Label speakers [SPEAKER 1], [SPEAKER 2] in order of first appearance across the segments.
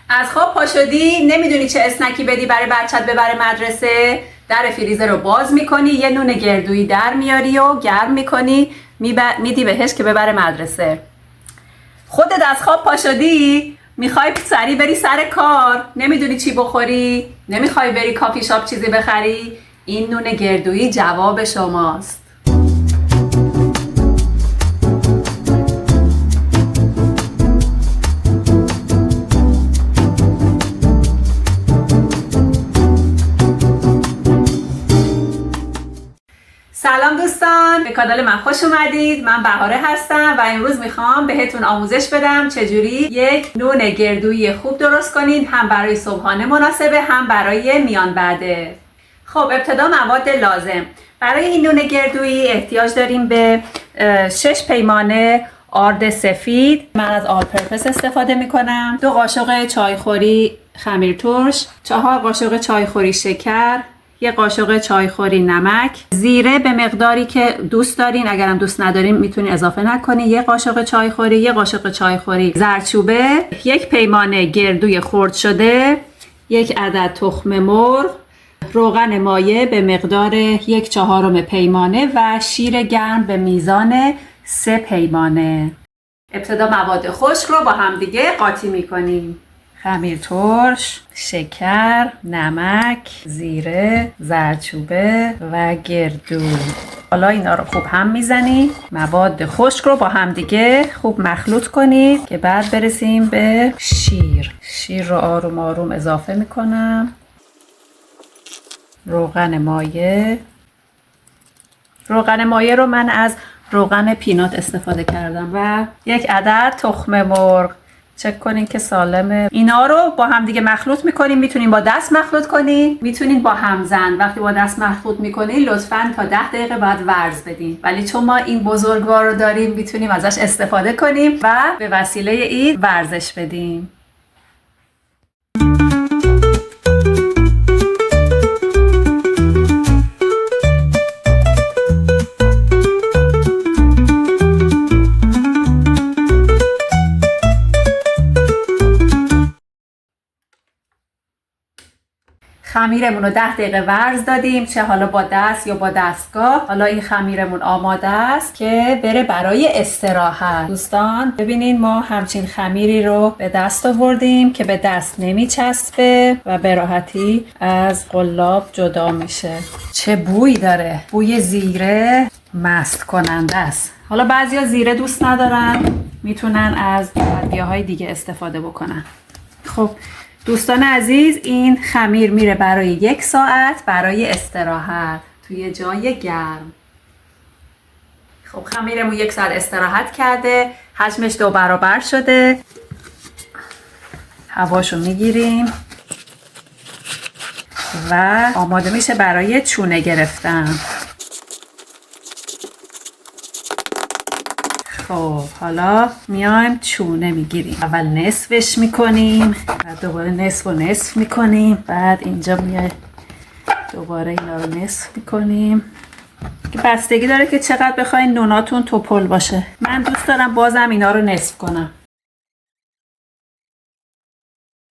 [SPEAKER 1] از خواب پا شدی نمیدونی چه اسنکی بدی برای بچت ببره مدرسه؟ در فریزر رو باز میکنی، یه نون گردویی در میاری و گرم میکنی، میدی بهش که ببره مدرسه. خودت از خواب پا شدی میخوای سریع بری سر کار، نمیدونی چی بخوری، نمیخوای بری کافی شاپ چیزی بخری، این نون گردویی جواب شماست. سلام دوستان، به کانال من خوش اومدید. من بهاره هستم و امروز میخوام بهتون آموزش بدم چجوری یک نون گردویی خوب درست کنید، هم برای صبحانه مناسبه هم برای میان بعده. خب ابتدا مواد لازم. برای این نون گردویی احتیاج داریم به 6 پیمانه آرد سفید. من از آل پرپس استفاده میکنم. 2 قاشق چایخوری خمیر ترش، 4 قاشق چایخوری شکر، 1 قاشق چایخوری نمک، زیره به مقداری که دوست دارین، اگرم دوست ندارین میتونین اضافه نکنین، 1 قاشق چایخوری، 1 قاشق چایخوری زردچوبه، 1 پیمانه گردوی خرد شده، 1 عدد تخم مرغ، روغن مایع به مقدار 1/4 پیمانه و شیر گرم به میزان 3 پیمانه. ابتدا مواد خشک رو با همدیگه قاطی میکنیم. خمیر ترش، شکر، نمک، زیره، زردچوبه و گردو. حالا اینا رو خوب هم میزنید. مواد خشک رو با هم دیگه خوب مخلوط کنید که بعد برسیم به شیر. شیر رو آروم آروم اضافه میکنم. روغن مایع. روغن مایع رو من از روغن پینات استفاده کردم و 1 عدد تخم مرغ. چک کنین که سالمه. اینا رو با هم دیگه مخلوط میکنیم. میتونین با دست مخلوط کنین، میتونین با همزن. وقتی با دست مخلوط میکنین لطفاً تا 10 دقیقه بعد ورز بدین. ولی چون ما این بزرگوار رو داریم میتونیم ازش استفاده کنیم و به وسیله این ورزش بدیم. خمیرمون رو 10 دقیقه ورز دادیم، چه حالا با دست یا با دستگاه. حالا این خمیرمون آماده است که بره برای استراحت. دوستان ببینین ما همچین خمیری رو به دست آوردیم که به دست نمیچسبه و به راحتی از قلاب جدا میشه. چه بویی داره، بوی زیره مست کننده است. حالا بعضیا زیره دوست ندارن، میتونن از ادویه‌های دیگه استفاده بکنن. خب دوستان عزیز، این خمیر میره برای 1 ساعت برای استراحت توی جای گرم. خب خمیرمون 1 ساعت استراحت کرده، حجمش 2 برابر شده. هواشو میگیریم و آماده میشه برای چونه گرفتن. خب حالا میایم چونه میگیریم. اول نصفش میکنیم، بعد دوباره نصف و نصف میکنیم، بعد اینجا میایم دوباره اینا رو نصف میکنیم. که بستگی داره که چقدر بخواین نوناتون توپل باشه. من دوست دارم بازم اینا رو نصف کنم.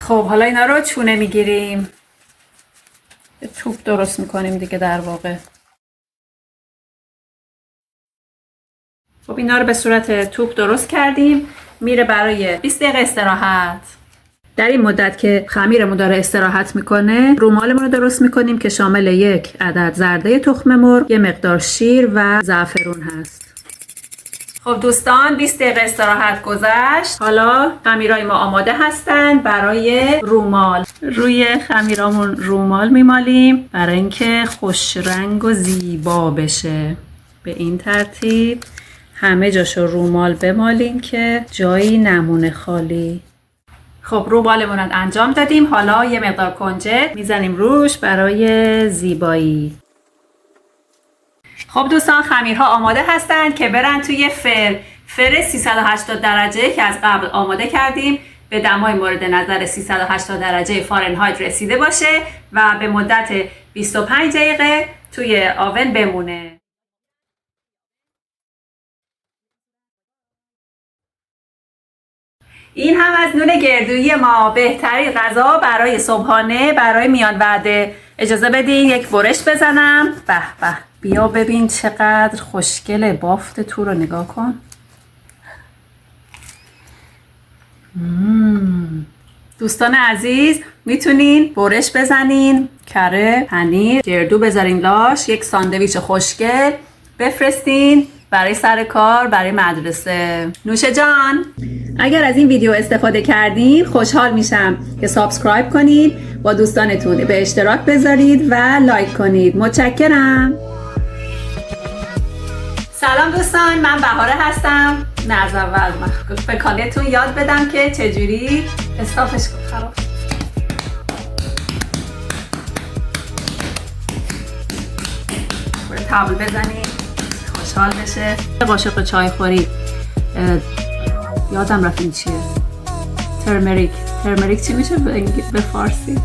[SPEAKER 1] خب حالا اینا رو چونه میگیریم، توپ درست میکنیم دیگه در واقع. خب اینا رو به صورت توپ درست کردیم، میره برای 20 دقیقه استراحت. در این مدت که خمیرمون داره استراحت میکنه، رومالمون رو درست میکنیم که شامل 1 عدد زرده تخم مرغ، 1 مقدار شیر و زعفرون هست. خب دوستان 20 دقیقه استراحت گذشت. حالا خمیرای ما آماده هستن برای رومال. روی خمیرامون رومال میمالیم برای اینکه خوش رنگ و زیبا بشه. به این ترتیب همه جاشو رومال بمالیم که جایی نمونه خالی. خب رومالمون رو انجام دادیم. حالا 1 مقدار کنجد میزنیم روش برای زیبایی. خب دوستان خمیرها آماده هستن که برن توی فر 380 درجه که از قبل آماده کردیم. به دمای مورد نظر 380 درجه فارنهایت رسیده باشه و به مدت 25 دقیقه توی آون بمونه. این هم از نون گردویی ما، بهترین غذا برای صبحانه، برای میان وعده. اجازه بدین یک برش بزنم. به به، بیا ببین چقدر خوشگله. بافت تو رو نگاه کن. دوستان عزیز، میتونین برش بزنین، کره، پنیر، گردو بذارین لاش، یک ساندویچ خوشگل بفرستین برای سر کار، برای مدرسه. نوش جان. اگر از این ویدیو استفاده کردین خوشحال میشم که سابسکرایب کنید، با دوستانتون به اشتراک بذارید و لایک کنید. متشکرم. سلام دوستان، من بهاره هستم. نه از اول به کانالتون یاد بدم که چجوری استافش خراب. تابل بزنید خوشحال بشه. قاشق چای خوری. یادم رفت این چیه. ترمریک چی میشه به فارسی؟